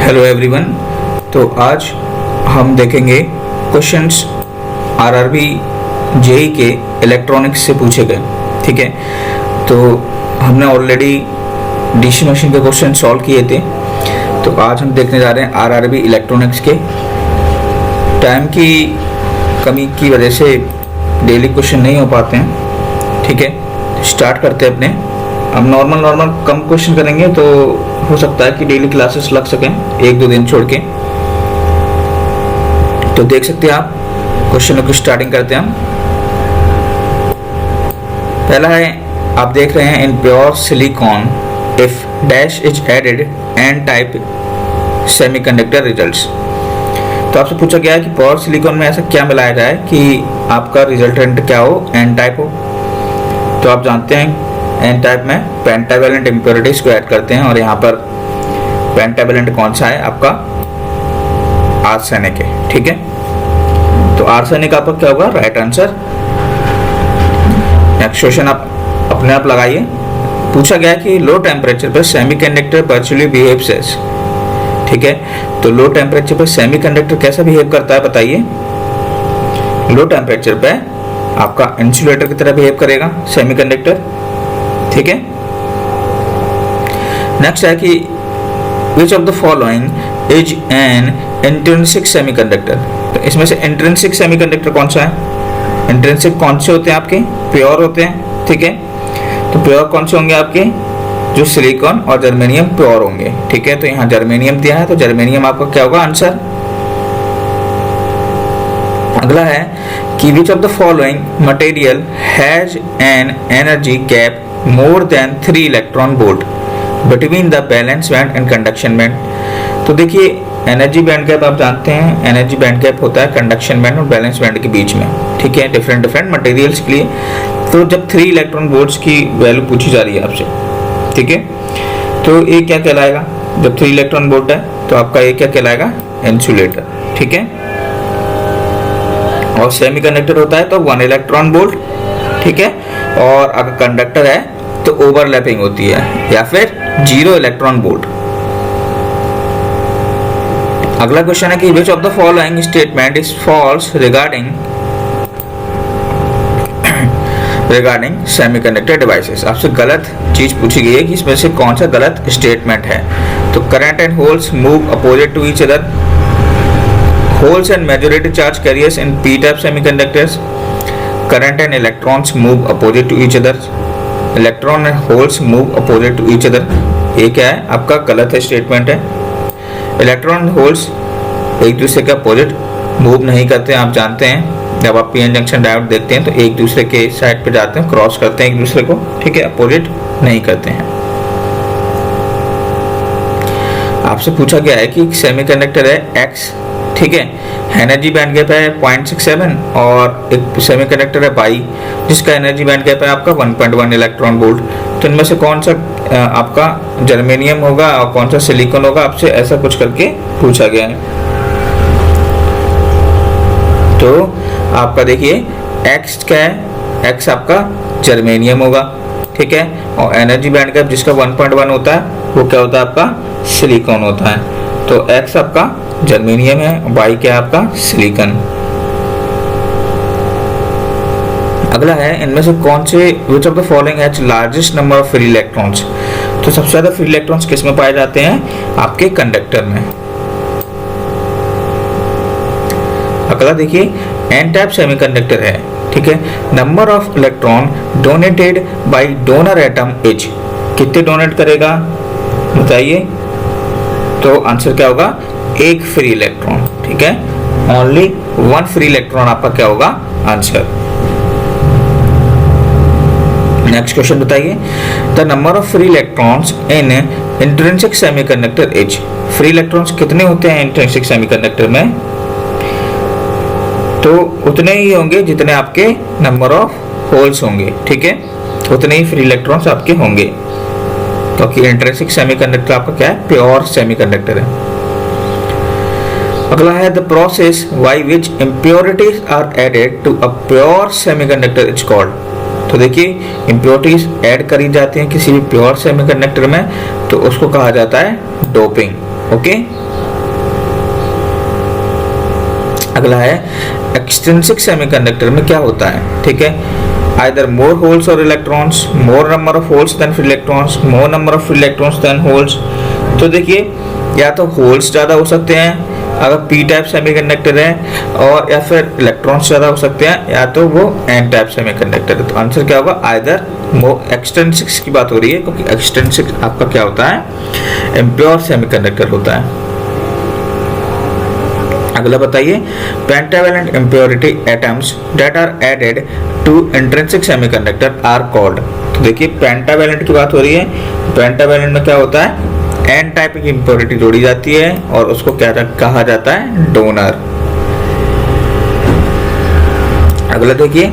Hello everyone. तो आज हम देखेंगे क्वेश्चंस आरआरबी जेई के इलेक्ट्रॉनिक्स से पूछे गए। ठीक है, तो हमने ऑलरेडी डीसी मशीन के क्वेश्चन सॉल्व किए थे। तो आज हम देखने जा रहे हैं आरआरबी इलेक्ट्रॉनिक्स के। टाइम की कमी की वजह से डेली क्वेश्चन नहीं हो पाते हैं। ठीक है, स्टार्ट करते हैं अपने। हम नॉर्मल कम क्वेश्चन करेंगे तो हो सकता है कि डेली क्लासेस लग सकें एक दो दिन छोड़ के। तो देख सकते हैं आप क्वेश्चनों की स्टार्टिंग करते हैं हम। पहला है, आप देख रहे हैं in pure silicon if dash is added an type semiconductor results. तो आपसे पूछा गया है कि प्योर सिलिकॉन में ऐसा क्या मिलाया जाए कि आपका रिजल्टेंट क्या हो, एन टाइप हो। तो आप जानते हैं एन टाइप में पेंटावैलेंट इम्प्योरिटीज को ऐड करते हैं, और यहाँ पर पेंटावैलेंट कौन सा है आपका, आर्सेनिक है। ठीक है, तो आर्सेनिक आपका क्या होगा, राइट आंसर। नेक्स्ट क्वेश्चन आप अपने आप लगाइए। पूछा गया कि लो टेम्परेचर पर सेमीकंडक्टर वर्चुअली बिहेव्स एज। ठीक है, तो लो टेम्परेचर पर सेमीकंडक्टर कैसा बिहेव करता है बताइए। लो टेम्परेचर पे आपका इंसुलेटर की तरह बिहेव करेगा सेमीकंडक्टर। ठीक है, नेक्स्ट है कि which of the following is an intrinsic semiconductor. तो इसमें से इंट्रिंसिक सेमीकंडक्टर कौन सा है। इंट्रिंसिक कौन से होते हैं आपके, प्योर होते हैं। ठीक है, तो प्योर कौन से होंगे आपके, जो सिलिकॉन और जर्मेनियम प्योर होंगे। ठीक है, तो यहाँ जर्मेनियम दिया है, तो जर्मेनियम आपका क्या होगा आंसर। अगला है कि which of the following material has an energy gap more than 3 electron volt between the balance band and conduction band. तो देखिए एनर्जी बैंड गैप आप जानते हैं, एनर्जी बैंड गैप होता है कंडक्शन बैंड और बैलेंस बैंड के बीच में। ठीक है, डिफरेंट मटेरियल्स के लिए। तो जब 3 इलेक्ट्रॉन वोल्ट्स की वैल्यू पूछी जा रही है आपसे, ठीक है, तो ये क्या कहलाएगा, जब 3 इलेक्ट्रॉन वोल्ट है तो आपका ये क्या कहलाएगा, इंसुलेटर। ठीक है, और सेमीकंडक्टर होता है तो 1 इलेक्ट्रॉन वोल्ट। ठीक है, और अगर कंडक्टर है तो ओवरलैपिंग होती है, या फिर 0 इलेक्ट्रॉन वोल्ट। अगला क्वेश्चन है कि which of the following statement is false regarding semiconductor devices. आपसे गलत चीज पूछी गई है कि इसमें से कौन सा गलत स्टेटमेंट है। तो current and holes move opposite to each other. Holes and majority charge carriers in P type semiconductors. Current and electrons move opposite to each other. Electron and holes move opposite to each other. ये क्या है आपका, गलत है statement है। Electron holes एक दूसरे के अपोजिट मूव नहीं करते। आप जानते हैं जब आप पीएन जंक्शन डायोड देखते हैं तो एक दूसरे के साइड पे जाते हैं, क्रॉस करते हैं एक दूसरे को। ठीक है, अपोजिट नहीं करते हैं। आपसे पूछा गया है कि सेमीकंडक्टर है एक्स, ठीक है, एनर्जी बैंड गैप है 0.67, और एक सेमीकंडक्टर है बाई जिसका एनर्जी बैंड गैप है आपका 1.1 इलेक्ट्रॉन वोल्ट। तो इनमें से कौन सा आपका जर्मेनियम होगा और कौन सा सिलिकॉन होगा, आपसे ऐसा कुछ करके पूछा गया है। तो आपका देखिए एक्स क्या है, एक्स आपका जर्मेनियम होगा। ठीक है, और एनर्जी बैंड गैप जिसका 1.1 होता है वो क्या होता है आपका, सिलिकॉन होता है। तो एक्स आपका जर्मेनियम है, वाई क्या है आपका, सिलिकॉन। अगला है, इनमें से कौन से विच of the following has largest number of free electrons. तो सबसे ज्यादा फ्री इलेक्ट्रॉन्स किस में पाए जाते हैं, आपके कंडक्टर में। अगला देखिए एन टाइप सेमीकंडक्टर है। ठीक है, number of electron donated bye donor atom is. कितने डोनेट करेगा बताइए। तो आंसर क्या होगा, 1 फ्री इलेक्ट्रॉन। ठीक है, ओनली 1 फ्री इलेक्ट्रॉन आपका क्या होगा आंसर। नेक्स्ट क्वेश्चन बताइए, the number of free electrons in intrinsic semiconductor is. Free electrons कितने होते हैं इंट्रिंसिक सेमीकंडक्टर में, तो उतने ही होंगे जितने आपके नंबर ऑफ होल्स होंगे। ठीक है, उतने ही फ्री इलेक्ट्रॉन्स आपके होंगे, क्योंकि इंट्रिंसिक सेमीकंडक्टर आपका क्या है, प्योर सेमीकंडक्टर है। अगला है the process by which impurities are added to a pure semiconductor is called. तो देखिए इम्प्योरिटीज ऐड करी जाती हैं किसी भी प्योर सेमीकंडक्टर में, तो उसको कहा जाता है डोपिंग। ओके, अगला है एक्सट्रिंसिक सेमीकंडक्टर में क्या होता है, ठीक है, आइदर मोर होल्स और electrons, more number of holes than electrons, more number of electrons than holes. तो देखिए या तो होल्स ज़्यादा हो सकते हैं अगर पी टाइप सेमीकंडक्टर है, और या फिर इलेक्ट्रॉन्स ज़्यादा हो सकते हैं, या तो वो एन टाइप सेमीकंडक्टर है। तो आंसर क्या होगा, आइदर एक्सट्रिंसिक की बात हो रही है, क्योंकि एक्सट्रिंसिक आपका क्या होता है, इम्प्योर सेमीकंडक्टर होता है। अगला बताइए, pentavalent impurity atoms that are added to intrinsic semiconductor are called. तो देखिए पेंटावैलेंट की बात हो रही है, पेंटावैलेंट में क्या होता है, एन टाइप की इम्प्योरिटी जोड़ी जाती है और उसको क्या कहा जाता है, डोनर। अगला देखिए,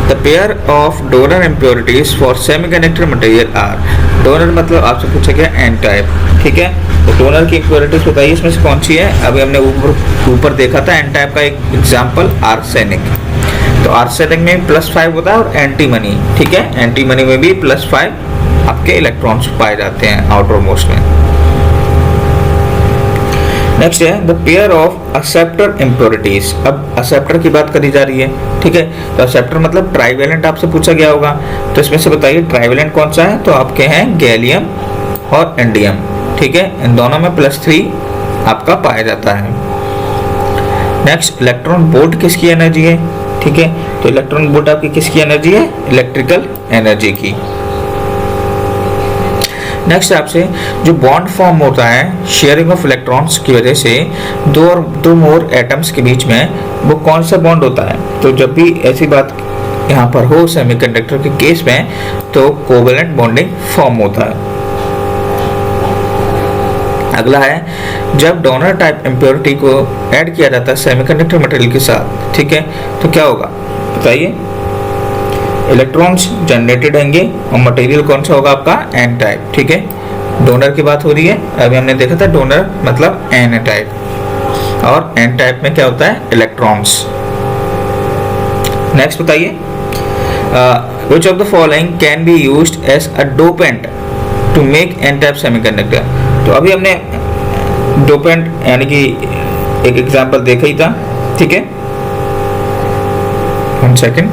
the pair of donor impurities for semiconductor material are. Donor मतलब आपसे पूछा गया एन टाइप, ठीक है, तो डोनर की इम्प्योरिटीज बताइए इसमें से कौन सी है। अभी हमने ऊपर देखा था एन टाइप का एक एग्जाम्पल आर्सेनिक, तो आर्सेनिक में +5 होता है, और एंटीमनी, ठीक है, एंटीमनी में भी +5 आपके इलेक्ट्रॉन्स पाए जाते हैं आउटर मोस्ट में। नेक्स्ट है the pair of acceptor impurities. अब एक्सेप्टर की बात करी जा रही है, ठीक है, तो एक्सेप्टर मतलब ट्राइवेलेंट आपसे पूछा गया होगा, तो इसमें से बताइए ट्राइवेलेंट कौन सा है, तो आपके हैं गैलियम और इंडियम, ठीक है, इन दोनों में +3 आपका पाया जाता है। नेक्स्ट इलेक्ट्रॉन वोल्ट किसकी एनर्जी है, ठीक है, तो इलेक्ट्रॉन वोल्ट आपकी किसकी एनर्जी है, इलेक्ट्रिकल एनर्जी की। नेक्स्ट आपसे जो बॉन्ड फॉर्म होता है शेयरिंग ऑफ इलेक्ट्रॉन्स की वजह से दो मोर एटम्स के बीच में, वो कौन सा बॉन्ड होता है, तो जब भी ऐसी बात यहाँ पर हो सेमीकंडक्टर के केस में, तो कोवेलेंट बॉन्डिंग फॉर्म होता है। अगला है जब डोनर टाइप इम्प्योरिटी को ऐड किया जाता है सेमीकंडक्टर मटेरियल के साथ, ठीक है, तो क्या होगा बताइए, इलेक्ट्रॉन्स जनरेटेड होंगे और मटेरियल कौन सा होगा आपका एन टाइप, ठीक है, डोनर की बात हो रही है। अभी हमने देखा था डोनर मतलब एन टाइप, और एन टाइप में क्या होता है, इलेक्ट्रॉन्स। नेक्स्ट बताइए, which of the following can be used as a dopant to make an type semiconductor. तो अभी हमने डोपेंट यानी कि एक एग्जांपल देखा ही था, ठीक है, 1 सेकेंड,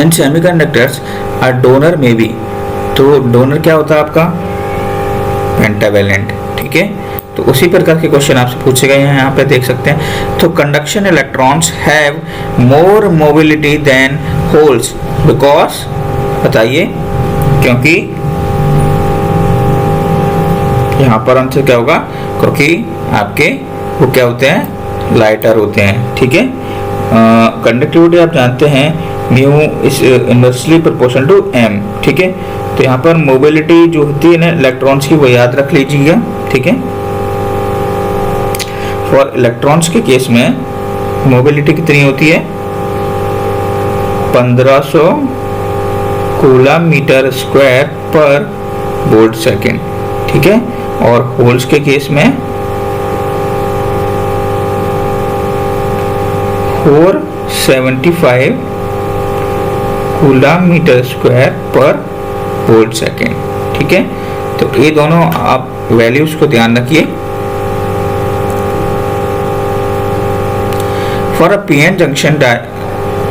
इन सेमीकंडक्टर्स अ डोनर में बी, तो डोनर क्या होता है आपका, पेंटावैलेंट, ठीक है, तो उसी प्रकार के क्वेश्चन आपसे पूछे गए हैं, यहाँ पे देख सकते हैं। तो conduction electrons have more mobility than holes because, बताइए क्योंकि, यहाँ पर आंसर क्या होगा, क्योंकि आपके वो क्या होते हैं, लाइटर होते हैं, ठीक है। कंडक्टिविटी आप जानते हैं mu is inversely proportional to m, ठीक है, तो यहाँ पर मोबिलिटी जो होती है ना इलेक्ट्रॉन्स की, वो याद रख लीजिएगा, ठीक है। फॉर इलेक्ट्रॉन्स के केस में मोबिलिटी कितनी होती है, 1500 कूलम मीटर स्क्वायर पर वोल्ट सेकेंड, ठीक है, और होल्स के केस में 475 कूलम मीटर स्क्वायर पर वोल्ट सेकेंड, ठीक है। तो ये दोनों आप वैल्यूज को ध्यान रखिए। For a PN junction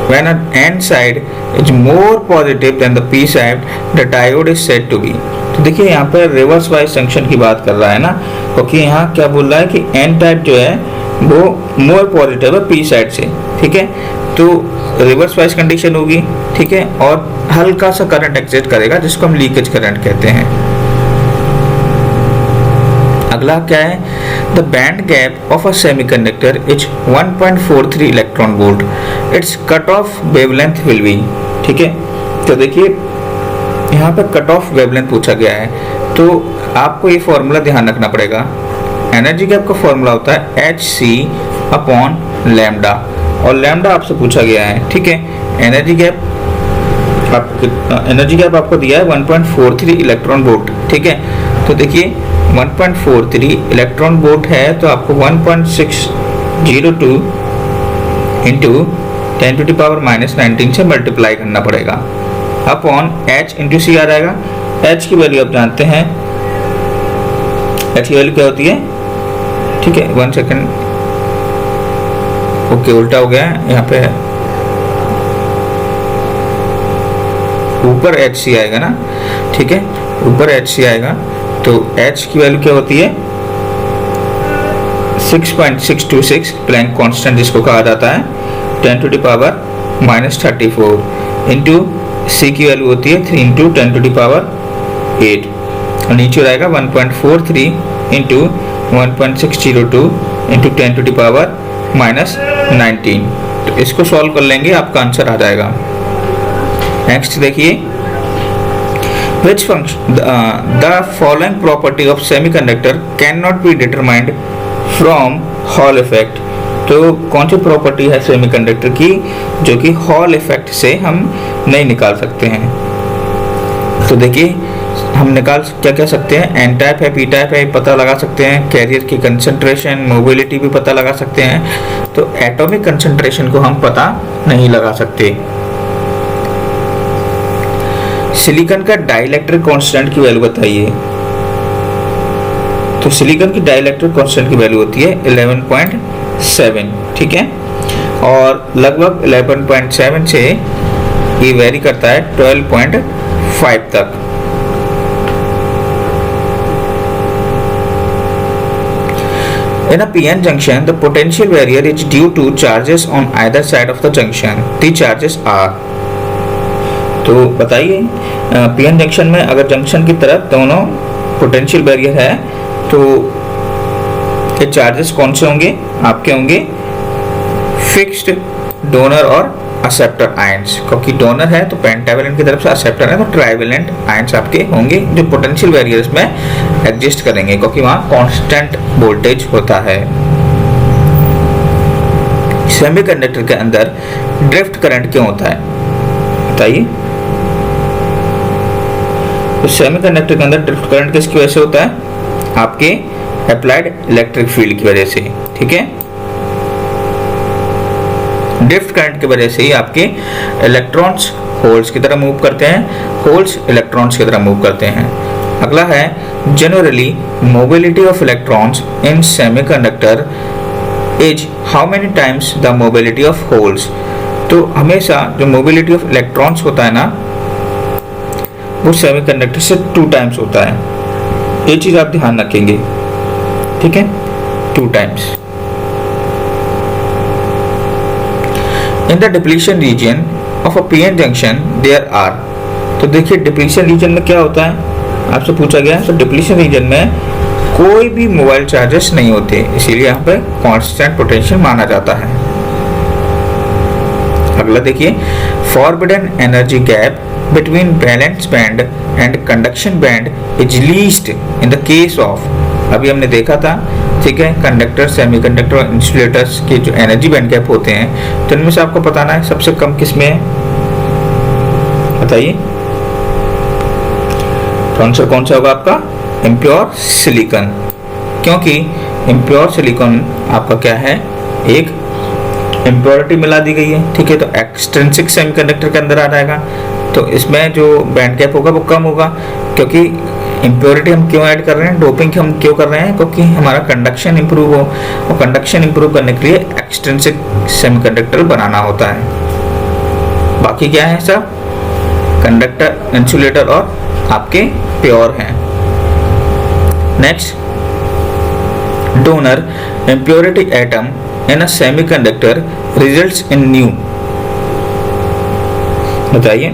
when an n side is more positive than the p side, the diode is said to be। तो देखिए यहाँ पर रिवर्स वाइज जंक्शन की बात कर रहा है ना, क्योंकि यहाँ क्या बोल रहा है कि n टाइप जो है वो मोर पॉजिटिव है p साइड से, ठीक है, तो रिवर्स वाइज कंडीशन होगी, ठीक है, और हल्का सा करंट एग्जिट करेगा जिसको हम लीकेज करंट कहते हैं। अगला क्या है, the band gap of a semiconductor is 1.43 electron volt, it's cut off wavelength will be, ठीक है। तो देखिए यहाँ पर कट ऑफ वेवलेंथ पूछा गया है, तो आपको ये फॉर्मूला ध्यान रखना पड़ेगा। एनर्जी गैप का फॉर्मूला होता है hc/लैम्डा, और लैम्डा आपसे पूछा गया है, ठीक है। एनर्जी गैप आपको दिया है 1.43 इलेक्ट्रॉन वोल्ट, ठीक है। तो देखिए 1.43 इलेक्ट्रॉन वोल्ट है, तो आपको 1.602 इंटू 10⁻⁻19 से मल्टीप्लाई करना पड़ेगा अपॉन h इंटू सी आ जाएगा। h की वैल्यू आप जानते हैं H की वैल्यू क्या होती है, ठीक है 1 सेकेंड, ओके उल्टा हो गया है, यहाँ पे ऊपर HC आएगा ना, ठीक है ऊपर HC आएगा, तो H की वैल्यू क्या होती है 6.626 प्लैंक कांस्टेंट जिसको कहा जाता है 10 to the power -34 into C की वैल्यू होती है 3 इंटू 10 टू द पावर 8 और नीचे रहेगा 1.43 into 1.602 into 10 to the power -19। तो इसको सॉल्व कर लेंगे, आपका आंसर आ जाएगा। नेक्स्ट देखिए, which function the following property of semiconductor cannot be determined from Hall effect। तो कौन सी प्रॉपर्टी है सेमीकंडक्टर की जो कि हॉल इफेक्ट से हम नहीं निकाल सकते हैं। तो देखिए हम निकाल क्या कह सकते हैं, एन टाइप है, पी टाइप है, पता लगा सकते हैं, कैरियर की कंसंट्रेशन, मोबिलिटी भी पता लगा सकते हैं। तो एटॉमिक कंसंट्रेशन को हम पता नहीं लगा सकते। सिलिकॉन का डाइलेक्ट्रिक कांस्टेंट की वैल्यू बताइए। तो सिलिकॉन की डाइलेक्ट्रिक कांस्टेंट की वैल्यू होती है 11.7, ठीक है, और लगभग 11.7 से ये वेरी करता है 12.5 तक। In a PN junction, the potential barrier is due to charges on either side of the junction. The charges are। तो बताइए PN जंक्शन में अगर जंक्शन की तरफ दोनों पोटेंशियल बैरियर है तो ये चार्जेस कौन से होंगे, आपके होंगे फिक्स्ड, डोनर और एक्सेप्टर आयंस। क्योंकि डोनर है तो पेंटावैलेंट की तरफ से, एक्सेप्टर है तो ट्राइवैलेंट आयंस आपके होंगे जो पोटेंशियल बैरियर्स में एग्जिस्ट करेंगे, क्योंकि वहां कांस्टेंट वोल्टेज होता है। सेमीकंडक्टर के अंदर ड्रिफ्ट करंट क्यों होता है बताइए। तो सेमीकंडक्टर के अंदर ड्रिफ्ट करंट किसकी वजह से होता है, आपके अप्लाइड इलेक्ट्रिक फील्ड की वजह से, ठीक है। ड्रिफ्ट करंट की वजह से ही आपके इलेक्ट्रॉन्स होल्स की तरह मूव करते हैं, होल्स इलेक्ट्रॉन्स की तरह मूव करते हैं। अगला है generally mobility of electrons in semiconductor is how many times the mobility of holes. तो हमेशा जो मोबिलिटी ऑफ इलेक्ट्रॉन्स होता है ना वो सेमीकंडक्टर से 2 टाइम्स होता है। ये चीज आप ध्यान रखेंगे, ठीक है 2 times. In the depletion region of a PN junction there are. तो देखिए डिप्लीशन रीजन में क्या होता है, आपसे पूछा गया। तो डिप्लीशन रीजन में कोई भी मोबाइल चार्जेस नहीं होते, इसीलिए यहाँ पे कांस्टेंट पोटेंशियल माना जाता है। अगला देखिए, forbidden energy gap between valence band and conduction band is least in the case of. अभी हमने देखा था, ठीक है, कंडक्टर, सेमीकंडक्टर और इंसुलेटर्स के जो एनर्जी बैंड गैप होते हैं तो इनमें से आपको बताना है सबसे कम किस में है, बताइए। तो आंसर कौन सा होगा आपका, इम्प्योर सिलिकॉन, क्योंकि इम्प्योर सिलिकॉन आपका क्या है, एक इम्प्योरिटी मिला दी गई है, ठीक है। तो एक्सट्रिंसिक सेमीकंडक्टर के अंदर आ जाएगा, तो इसमें जो बैंड गैप होगा वो कम होगा, क्योंकि इम्प्योरिटी हम क्यों ऐड कर रहे हैं, डोपिंग हम क्यों कर रहे हैं, क्योंकि हमारा कंडक्शन इंप्रूव हो, और कंडक्शन इंप्रूव करने के लिए एक्सट्रिंसिक सेमीकंडक्टर बनाना होता है। बाकी क्या है सब, कंडक्टर, इंसुलेटर और आपके प्योर हैं। Next, donor impurity atom in a semiconductor results in new. बताइए,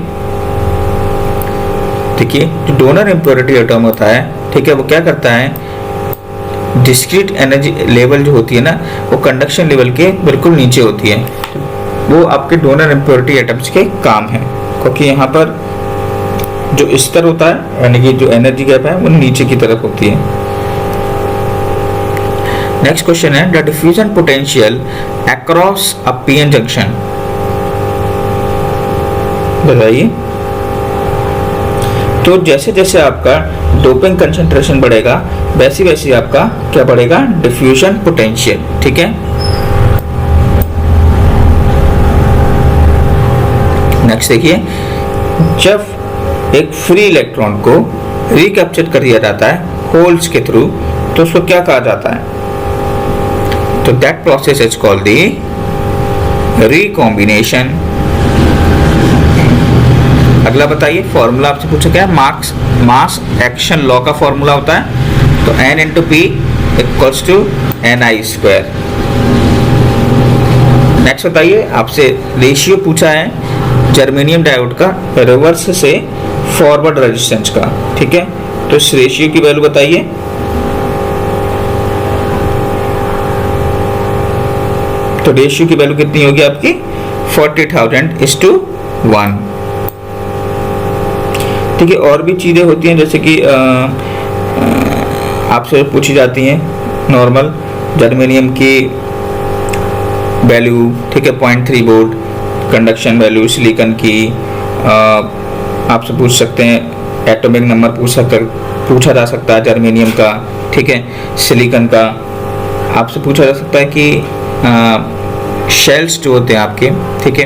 देखिए जो डोनर इम्प्योरिटी एटम होता है, ठीक है, वो क्या करता है, डिस्क्रीट एनर्जी लेवल जो होती है ना वो कंडक्शन लेवल के बिल्कुल नीचे होती है, वो आपके डोनर इम्प्योरिटी एटम्स के काम है, क्योंकि यहाँ पर जो स्तर होता है यानी कि जो एनर्जी गैप है वो नीचे की तरफ होती है। नेक्स्ट क्वेश्चन है, the diffusion potential across a PN junction. बताइए। तो जैसे जैसे आपका डोपिंग कंसंट्रेशन बढ़ेगा वैसे वैसे आपका क्या बढ़ेगा, डिफ्यूजन पोटेंशियल, ठीक है। नेक्स्ट देखिए, जब एक फ्री इलेक्ट्रॉन को रिकैप्चर कर दिया जाता है होल्स के थ्रू तो उसको क्या कहा जाता है? तो that process is called the recombination. अगला बताइए, फॉर्मूला आपसे पूछा गया मास एक्शन लॉ का फॉर्मूला होता है, तो N into P equals to NI²। Next बताइए, आपसे रेशियो पूछा है जर्मेनियम डायोड का रिवर्स से फॉरवर्ड रेजिस्टेंस का, ठीक है। तो इस रेशियो की वैल्यू बताइए। तो रेशियो की वैल्यू कितनी होगी आपकी? 40,000:1। ठीक है। और भी चीजें होती हैं जैसे कि आपसे पूछी जाती हैं नॉर्मल जर्मेनियम की वैल्यू, ठीक है, 0.3 वोल्ट कंडक्शन वैल्यू, सिलिकॉन की आपसे पूछ सकते हैं, एटॉमिक नंबर पूछा जा सकता है जर्मेनियम का, ठीक है, सिलिकॉन का। आपसे पूछा जा सकता है कि शेल्स जो होते हैं आपके, ठीक है,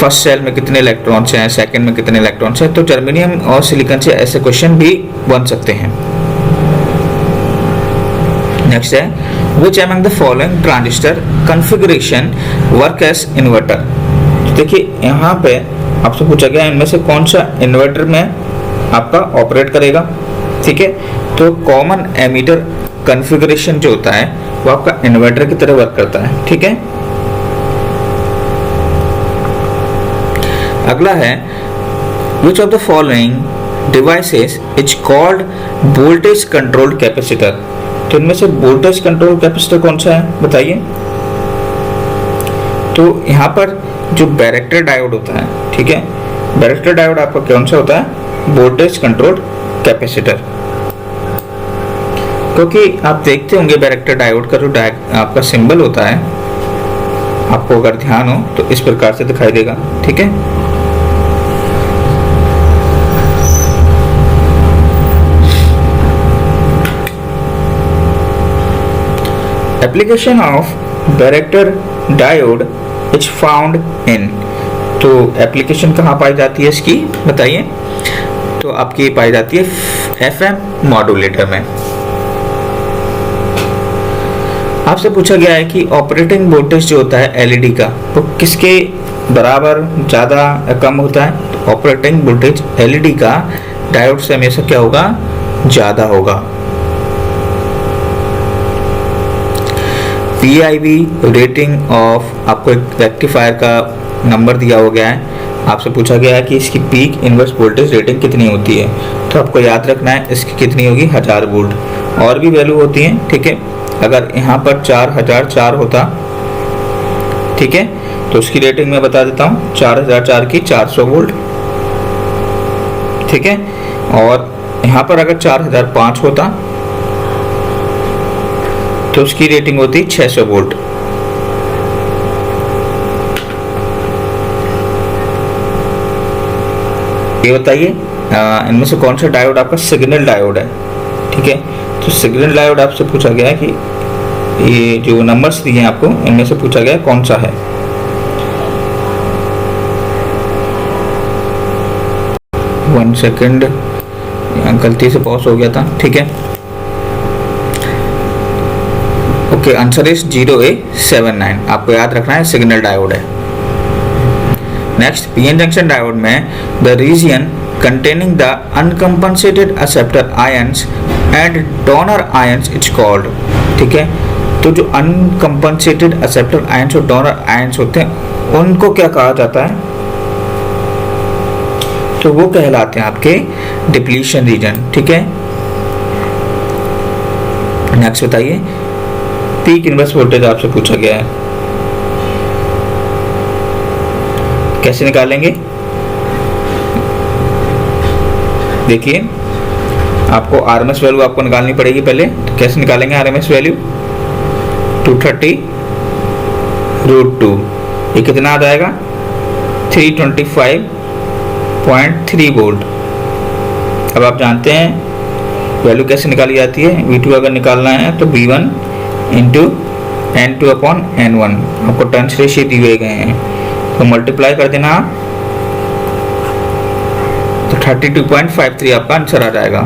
फर्स्ट सेल में कितने इलेक्ट्रॉन्स हैं, सेकंड में कितने इलेक्ट्रॉन्स हैं। तो जर्मेनियम और सिलिकॉन से ऐसे क्वेश्चन भी बन सकते हैं। नेक्स्ट है, which among the following transistor configuration work as inverter. तो देखिए यहाँ पे आपसे पूछा गया इनमें से कौन सा इन्वर्टर में आपका ऑपरेट करेगा, ठीक है। तो कॉमन एमीटर कॉन्फ़िगरेशन जो होता है वो आपका इन्वर्टर की तरह वर्क करता है, ठीक है। अगला है, which of the following devices is called voltage controlled capacitor। तो इनमें से वोल्टेज कंट्रोल कैपेसिटर कौन सा है बताइए। तो यहाँ पर जो बैरेक्टर डायोड होता है, ठीक है, बैरेक्टर डायोड आपका कौन सा होता है? Voltage controlled capacitor. क्योंकि आप देखते होंगे बैरेक्टर डायोड का जो आपका सिंबल होता है, आपको अगर ध्यान हो तो इस प्रकार से दिखाई देगा, ठीक है। Application of varactor diode is found in. तो एप्लीकेशन कहाँ पाई जाती है इसकी बताइए। तो आपकी पाई जाती है FM मॉड्यूलेटर में। आपसे पूछा गया है कि ऑपरेटिंग वोल्टेज जो होता है LED का वो किसके बराबर, ज़्यादा या कम होता है। तो ऑपरेटिंग वोल्टेज LED का डायोड से हमेशा क्या होगा? ज़्यादा होगा। PIV रेटिंग ऑफ, आपको एक रेक्टिफायर का नंबर दिया हो गया है, आपसे पूछा गया है कि इसकी पीक इनवर्स वोल्टेज रेटिंग कितनी होती है। तो आपको याद रखना है इसकी कितनी होगी? 1000 वोल्ट। और भी वैल्यू होती हैं, ठीक है। अगर यहाँ पर 4004 होता, ठीक है, तो उसकी रेटिंग मैं बता देता हूँ, 4004 की 400 वोल्ट, ठीक है। और यहाँ पर अगर 4005 होता तो उसकी रेटिंग होती 600 वोल्ट। ये बताइए इनमें से कौन सा डायोड आपका सिग्नल डायोड है, ठीक है। तो सिग्नल डायोड आपसे पूछा गया है कि ये जो नंबर्स दिए हैं आपको, इनमें से पूछा गया है कौन सा है। वन सेकेंड, गलती से पॉज हो गया था, ठीक है। Okay, answer is 0A79। आपको याद रखना है सिग्नल डायोड है। नेक्स्ट, पीएन जंक्शन डायोड में the region containing the uncompensated acceptor ions and donor ions is called, ठीक है। तो जो uncompensated acceptor ions और donor ions होते हैं उनको क्या कहा जाता है? तो वो कहलाते हैं आपके डिप्लीशन रीजन, ठीक है। नेक्स्ट बताइए, पीक इनवर्स वोल्टेज आपसे पूछा गया है, कैसे निकालेंगे? देखिए आपको आरएमएस वैल्यू आपको निकालनी पड़ेगी पहले। तो कैसे निकालेंगे आरएमएस वैल्यू? 230√2, ये कितना आ जाएगा? 325.3 वोल्ट। अब आप जानते हैं वैल्यू कैसे निकाली जाती है। V2 अगर निकालना है तो V1 इंटू N2/N1, आपको टर्न्स रेशियो दिए गए हैं, तो मल्टीप्लाई कर देना, तो 32.53 आपका आंसर आ जाएगा।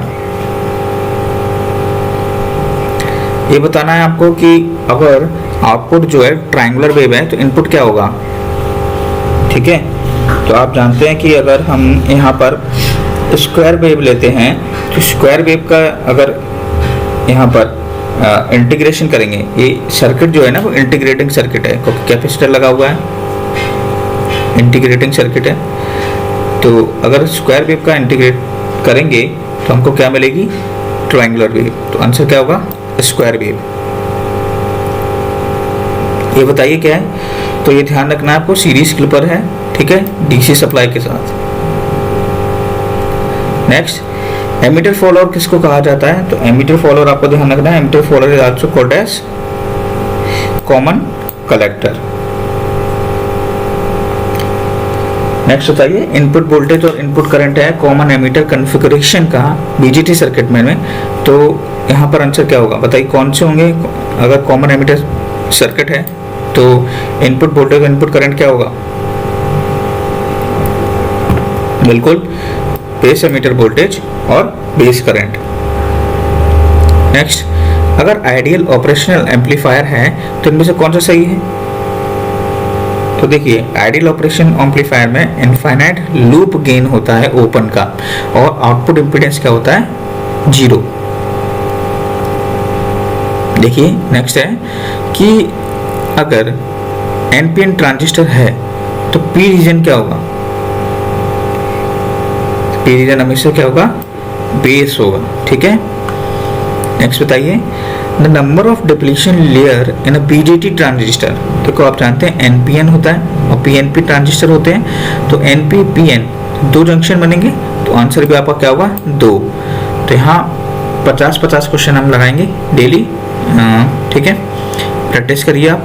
ये बताना है आपको कि अगर आउटपुट जो है ट्रायंगुलर वेव है तो इनपुट क्या होगा, ठीक है। तो आप जानते हैं कि अगर हम यहाँ पर स्क्वायर वेव लेते हैं तो स्क्वायर वेव का अगर यहाँ पर इंटीग्रेशन करेंगे, ये सर्किट जो है ना वो इंटीग्रेटिंग सर्किट है, क्योंकि कैपेसिटर लगा हुआ है, इंटीग्रेटिंग सर्किट है। तो अगर स्क्वायर वेव का इंटीग्रेट करेंगे तो हमको क्या मिलेगी, ट्रायंगुलर वेव। तो आंसर क्या होगा, स्क्वायर वेव। ये बताइए क्या है, तो ये ध्यान रखना है आपको, सीरीज क्लिपर है, ठीक है, डीसी सप्लाई के साथ। नेक्स्ट, एमिटर फॉलोअर किसको कहा जाता है, तो एमिटर फॉलोअर आपको ध्यान रखना है, emitter follower is also called as common collector. Next बताइए, इनपुट वोल्टेज और इनपुट करंट है कॉमन एमिटर कॉन्फ़िगरेशन का बीजेटी सर्किट में, तो यहाँ पर आंसर क्या होगा, बताइए कौन से होंगे। अगर कॉमन एमिटर सर्किट है तो इनपुट वोल्टेज और इनपुट करंट क्या होगा, बिल्कुल बेस एमिटर वोल्टेज और बेस करंट। नेक्स्ट, अगर आइडियल ऑपरेशनल एम्पलीफायर है तो इनमें से कौन सा सही है, तो देखिए आइडियल ऑपरेशन एम्पलीफायर में इनफाइनाइट लूप गेन होता है ओपन का, और आउटपुट इंपीडेंस क्या होता है, 0। देखिए नेक्स्ट है कि अगर एनपीएन ट्रांजिस्टर है तो पी रीजन क्या होगा, पी रीजन हमेशा क्या होगा, बेस होगा, ठीक है। नेक्स्ट बताइए, the number of depletion layer in a BJT transistor, देखो आप जानते हैं एनपीएन होता है और पीएनपी ट्रांजिस्टर होते हैं, तो एनपी पीएन 2 जंक्शन बनेंगे, तो आंसर भी आपका क्या होगा, 2। तो यहाँ 50-50 क्वेश्चन हम लगाएंगे डेली, ठीक है, प्रैक्टिस करिए आप।